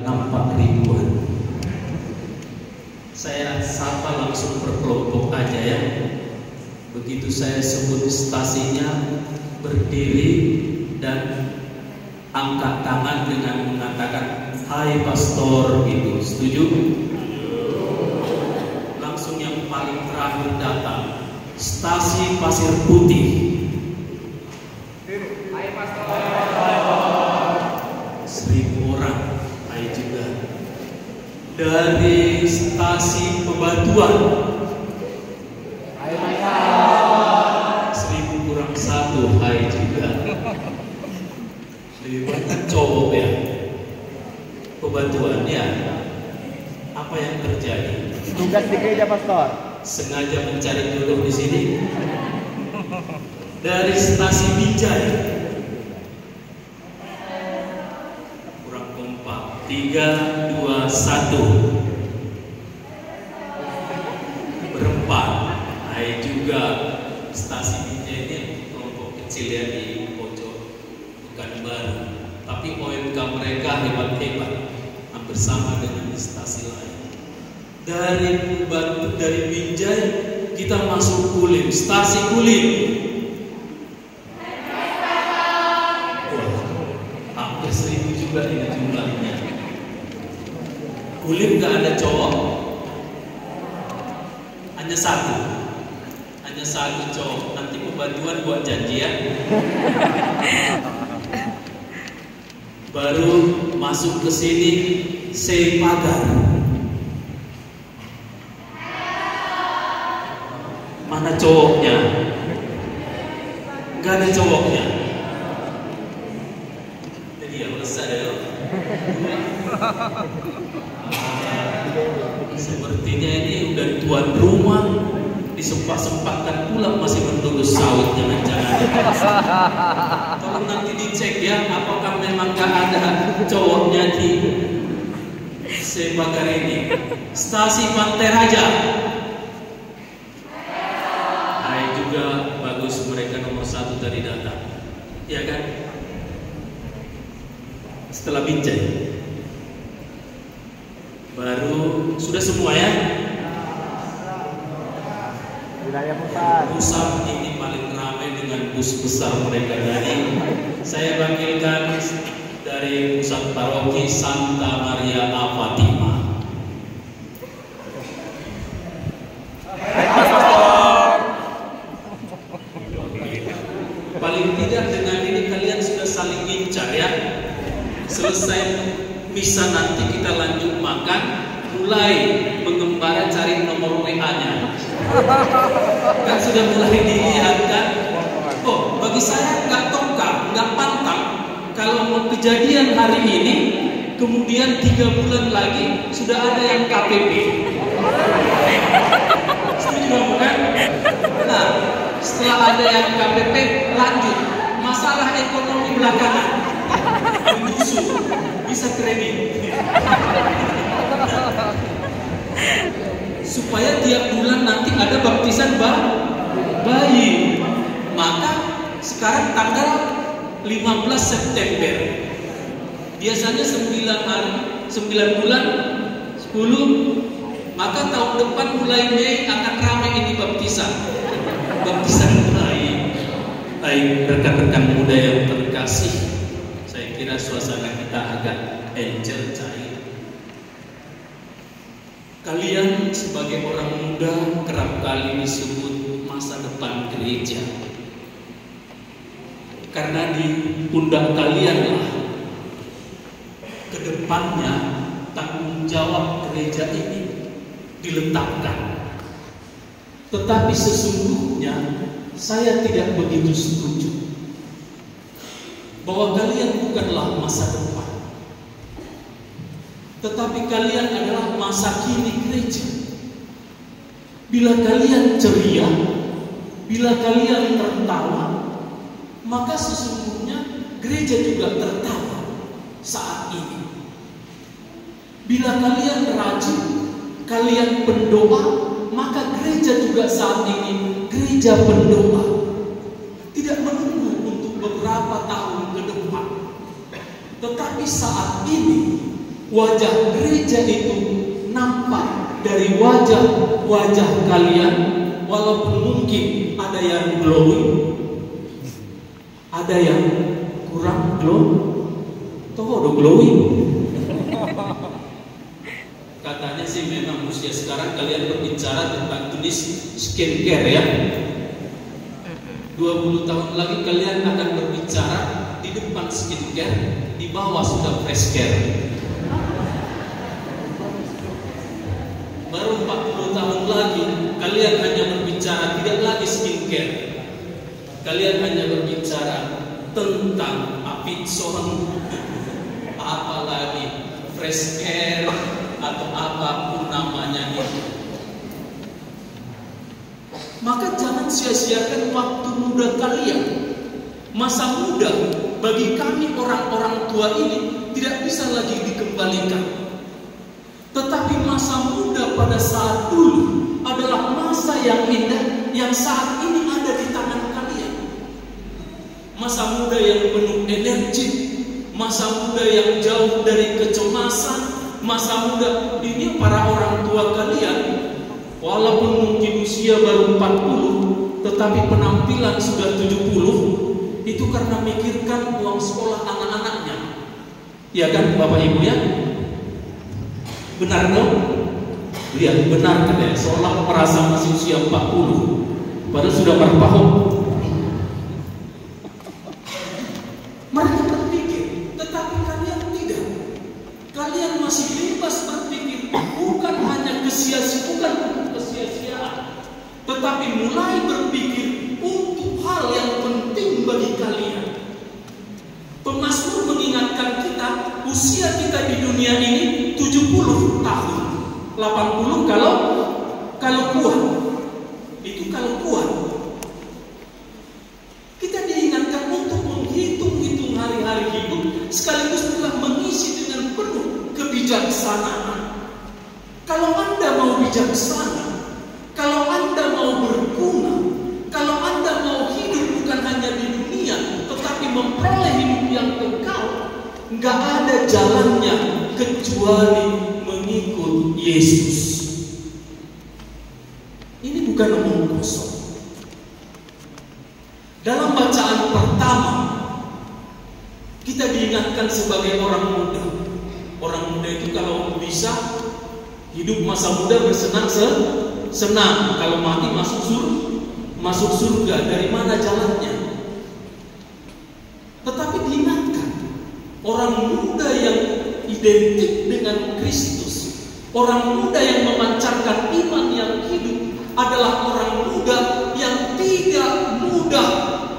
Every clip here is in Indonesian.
nampak ribuan. Saya sapa langsung berkelompok aja ya. Begitu saya sebut stasinya, berdiri dan angkat tangan dengan mengatakan "Hai Pastor" gitu. Setuju? Langsung yang paling terakhir datang, stasi Pasir Putih. Hai Pastor. 1000 orang. Hai juga. Dari stasi Pebatuan. Hai Pastor. 1000 kurang 1. Hai juga. Lebih banyak cowok ya. Pebatuan ya. Apa yang terjadi? Tugas di gereja Pastor. Sengaja mencari jodoh di sini. Dari stasi Binjai. Kurang kompak. 3, 2, 1. Berempat. Hai juga. Stasi Binjai ini kelompok kecil ya di pojok, bukan baru. Tapi OMK mereka hebat-hebat. Hampir sama dengan di stasi lain. Dari Binjai kita masuk Kulim, stasi Kulim. Wah, hampir 1000 juga ini jumlahnya. Kulim gak ada cowok, hanya satu cowok. Nanti Pebatuan buat janji ya. Baru masuk ke sini Sepagar. Mana cowoknya? Gak ada cowoknya. Jadi ya besar ya. Sepertinya ini udah tuan rumah, disempat-sempatkan pula masih menuduh sawit. Jangan-jangan. Tolong nanti dicek ya, apakah memang gak ada cowoknya di Sepagar ini. Stasi Pantai Raja. Juga bagus, mereka nomor 1 tadi datang, ya kan? Setelah Binjai, baru sudah semua ya. Wilayah Pusat ini paling ramai dengan bus besar mereka tadi. Saya panggilkan dari pusat paroki Santa Maria A Fatima. Paling tidak dengan ini kalian sudah saling incar ya. Selesai misa nanti kita lanjut makan, mulai mengembara cari nomor WA-nya. Kan sudah mulai dilihatkan. Oh, bagi saya nggak tongkar, nggak pantang. Kalau mau kejadian hari ini, kemudian 3 bulan lagi sudah ada yang KPP. Setuju bukan? Nah, setelah ada yang KPP, lanjut masalah ekonomi belakangan, menyusul, bisa kredit, supaya tiap bulan nanti ada baptisan bayi. Maka sekarang tanggal 15 September, biasanya 9 bulan 10. Maka tahun depan mulai Mei akan ramai ini baptisan bayi. Baik rekan-rekan muda yang terkasih, saya kira suasana kita agak angel cair. Kalian sebagai orang muda kerap kali disebut masa depan gereja, karena di pundak kalianlah kedepannya tanggung jawab gereja ini diletakkan. Tetapi sesungguhnya saya tidak begitu setuju bahwa kalian bukanlah masa depan, tetapi kalian adalah masa kini gereja. Bila kalian ceria, bila kalian tertawa, maka sesungguhnya gereja juga tertawa saat ini. Bila kalian rajin, kalian pendoa, maka gereja juga saat ini gereja pendoa. Tidak menunggu untuk beberapa tahun ke depan, tetapi saat ini wajah gereja itu nampak dari wajah-wajah kalian, walaupun mungkin ada yang glowing, ada yang kurang glow. Toh udah glowing. Katanya sih memang usia sekarang kalian berbicara tentang jenis skincare ya. 20 tahun lagi kalian akan berbicara di depan skincare, di bawah sudah fresh care. Baru 40 tahun lagi kalian hanya berbicara tidak lagi skincare. Kalian hanya berbicara tentang Apitson, apalagi fresh care atau apapun namanya itu. Maka jangan sia-siakan waktu muda kalian. Masa muda bagi kami orang-orang tua ini tidak bisa lagi dikembalikan. Tetapi masa muda pada saat dulu adalah masa yang indah yang saat ini ada di tangan kalian. Masa muda yang penuh energi, masa muda yang jauh dari kecemasan, masa muda ini para orang tua kalian, walaupun mungkin usia baru 40, tetapi penampilan sudah 70, itu karena mikirkan uang sekolah anak-anaknya. Ya kan Bapak Ibu ya? Benar dong? Lihat, benar kan ya? Seolah merasa masih usia 40, padahal sudah berapa tahun. Mereka berpikir, tetapi kalian tidak. Kalian masih bebas berpikir, bukan hanya kesia-siaan, tetapi mulai berpikir untuk hal yang penting bagi kalian. Pemazmur mengingatkan kita, usia kita di dunia ini 70 tahun, 80 kalau kuat. Itu kalau kuat. Kita diingatkan untuk menghitung-hitung hari-hari hidup, sekaligus telah mengisi dengan penuh kebijaksanaan. Kalau Anda mau bijaksana, kalau Anda mau berguna, kalau Anda mau hidup bukan hanya di dunia, tetapi memperoleh hidup yang kekal, nggak ada jalannya kecuali mengikut Yesus. Ini bukan omong kosong. Dalam bacaan pertama, kita diingatkan sebagai orang muda. Orang muda itu kalau bisa hidup masa muda bersenang-senang, kalau mati masuk surga. Dari mana jalannya? Tetapi diingatkan, orang muda yang identik dengan Kristus, orang muda yang memancarkan iman yang hidup, adalah orang muda yang tidak mudah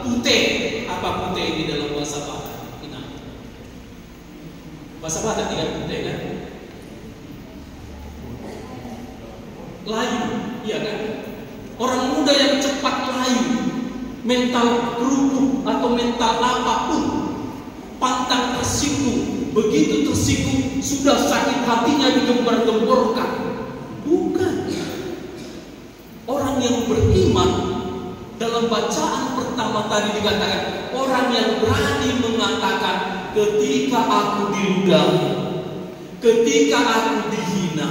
putih. Apa putih ini dalam bahasa Batak? Bahasa Batak tidak putih kan? Layu, iya kan? Orang muda yang cepat layu, mental kerupuk atau mental apapun, pantang tersinggung. Begitu tersinggung sudah sakit hatinya digembar-gemborkan. Bukan. Orang yang beriman, dalam bacaan pertama tadi dikatakan, orang yang berani mengatakan, ketika aku diludahi, ketika aku dihina,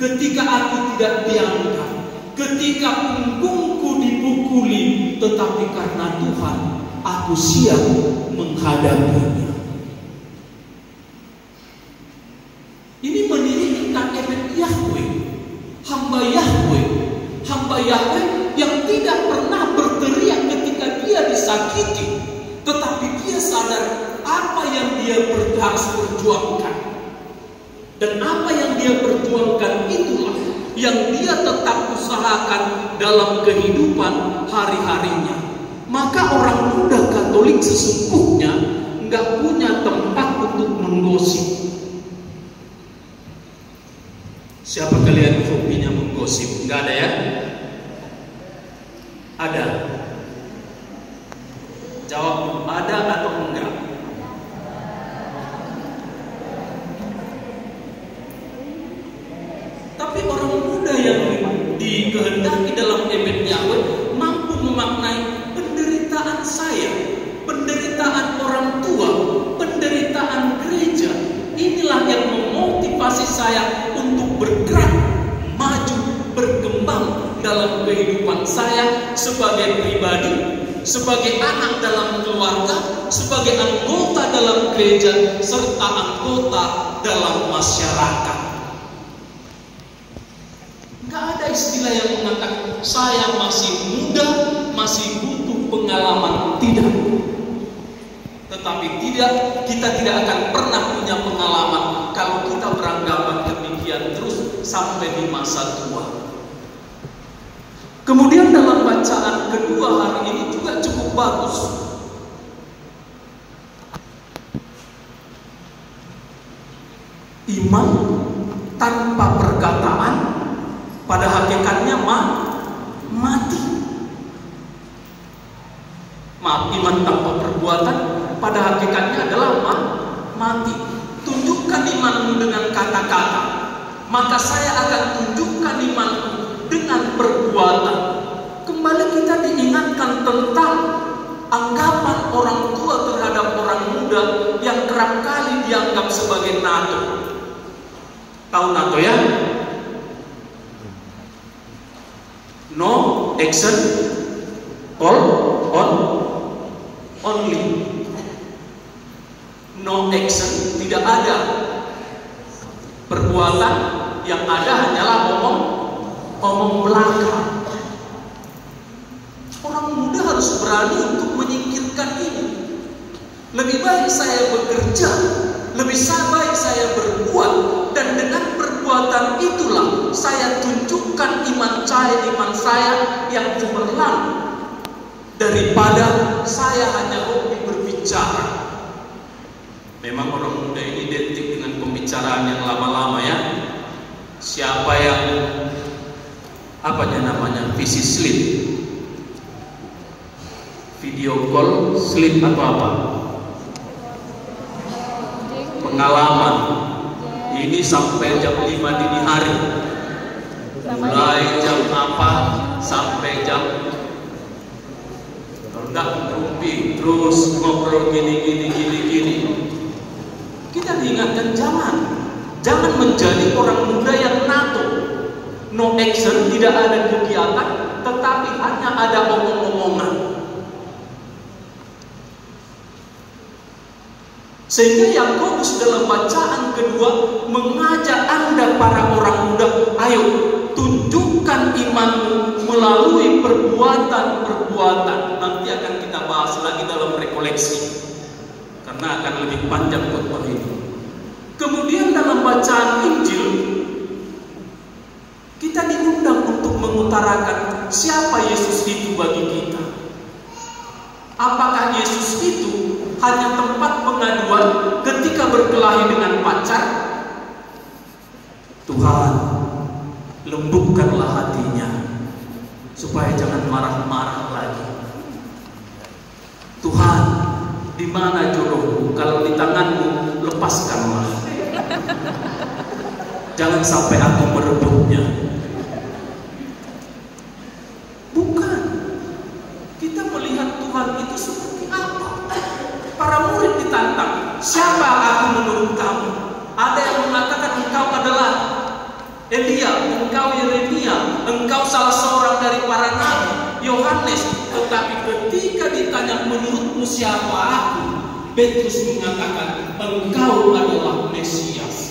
ketika aku tidak diangkat, ketika punggungku dipukuli, tetapi karena Tuhan, aku siap menghadapinya. Ini menilik tentang efek Yahweh, hamba Yahweh, hamba Yahweh yang tidak pernah berteriak ketika dia disakiti, tetapi dia sadar apa yang dia harus perjuangkan. Dan apa yang dia perjuangkan itulah yang dia tetap usahakan dalam kehidupan hari-harinya. Maka orang muda Katolik sesungguhnya nggak punya tempat untuk menggosip. Siapa kalian hobinya menggosip? Nggak ada ya? Ada? Jawab ada atau enggak? Tapi orang muda yang dikehendaki dalam efek Yahweh mampu memaknai penderitaan saya, penderitaan orang tua, penderitaan gereja. Inilah yang memotong memotivasi saya untuk bergerak, maju, berkembang dalam kehidupan saya sebagai pribadi, sebagai anak dalam keluarga, sebagai anggota dalam gereja, serta anggota dalam masyarakat. Gak ada istilah yang mengatakan saya masih muda, masih butuh pengalaman. Tidak. Tetapi kita tidak akan pernah punya pengalaman kalau kita beranggapan demikian terus sampai di masa tua. Kemudian dalam bacaan kedua hari ini juga cukup bagus. Iman tanpa perkataan pada hakikatnya mati. Maaf, iman tanpa perbuatan pada hakikatnya adalah mati. Tunjukkan imanmu dengan kata-kata, maka saya akan tunjukkan imanku dengan perbuatan. Kembali kita diingatkan tentang anggapan orang tua terhadap orang muda yang kerap kali dianggap sebagai NATO. Tahu NATO ya? No action, all on only. No action, tidak ada perbuatan, yang ada hanyalah omong belaka. Orang muda harus berani untuk menyingkirkan ini. Lebih baik saya bekerja, lebih baik saya berbuat, dan dengan perbuatan itulah saya tunjukkan iman saya yang cemerlang, daripada saya hanya hobi berbicara. Memang orang muda ini identik dengan pembicaraan yang lama-lama ya. Siapa yang visi sleep, video call sleep atau apa? Pengalaman. Ini sampai jam 5 dini hari. Mulai jam apa sampai jam rendah rumpi, terus ngobrol gini. Kita diingatkan jangan menjadi orang muda yang NATO. No action, tidak ada kegiatan, tetapi hanya ada omong-omongan. Sehingga Yakobus dalam bacaan kedua mengajak Anda para orang muda, ayo tunjukkan imanmu melalui perbuatan-perbuatan. Nanti akan kita bahas lagi dalam rekoleksi, karena akan lebih panjang khotbah ini. Kemudian dalam bacaan Injil kita diundang untuk mengutarakan siapa Yesus itu bagi kita. Apakah Yesus itu hanya tempat pengaduan ketika berkelahi dengan pacar? Tuhan, lembutkanlah hatinya supaya jangan marah-marah lagi. Tuhan, di mana jodohku? Kalau di tanganmu, lepaskanlah. Jangan sampai aku merebutnya. Bukan. Kita melihat Tuhan itu seperti apa? Para murid ditantang, siapa aku menurut kamu? Ada yang mengatakan engkau adalah Elia, engkau Yeremia, engkau salah seorang dari para nabi, Yohanes. Tetapi ketika ditanya menurutmu siapa aku, Petrus mengatakan engkau adalah Mesias.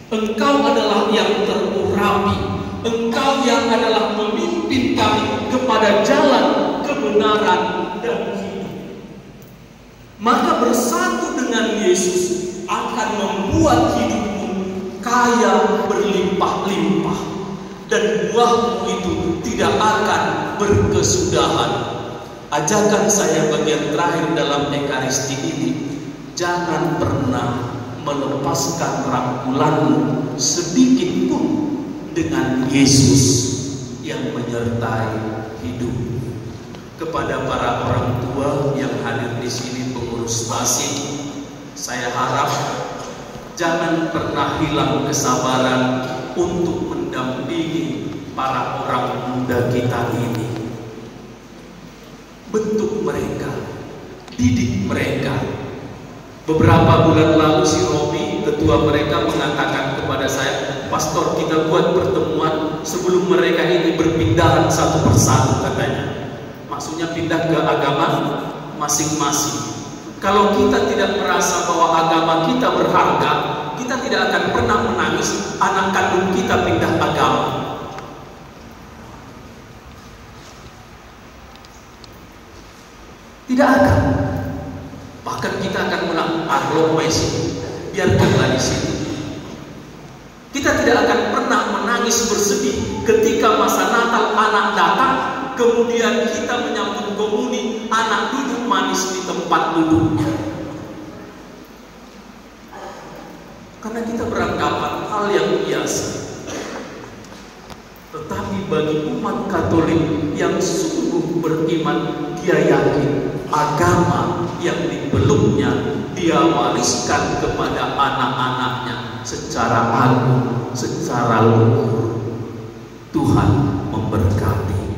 Engkau adalah yang terurapi. Engkau yang adalah memimpin kami kepada jalan kebenaran dan hidup. Maka bersatu dengan Yesus akan membuat hidupmu kaya berlimpah-limpah, dan buahmu itu tidak akan berkesudahan. Ajakan saya bagian terakhir dalam Ekaristi ini, jangan pernah melepaskan rangkulanmu sedikit pun dengan Yesus yang menyertai hidup. Kepada para orang tua yang hadir di sini, pengurus BASI, saya harap jangan pernah hilang kesabaran untuk mendampingi para orang muda kita ini. Bentuk mereka, didik mereka. Beberapa bulan lalu si Robi, ketua mereka, mengatakan kepada saya, pastor kita buat pertemuan sebelum mereka ini berpindahan satu persatu katanya. Maksudnya pindah ke agama masing-masing. Kalau kita tidak merasa bahwa agama kita berharga, kita tidak akan pernah menangis anak kandung kita pindah agama. Tidak akan. Bahkan kita akan menang biarkanlah di situ. Kita tidak akan pernah menangis bersedih ketika masa Natal anak datang, kemudian kita menyambut komuni, anak duduk manis di tempat duduknya. Karena kita beranggapan hal yang biasa. Tetapi bagi umat Katolik yang sungguh beriman, dia yakin agama yang dipeluknya dia wariskan kepada anak-anaknya secara agung, secara luhur. Tuhan memberkati.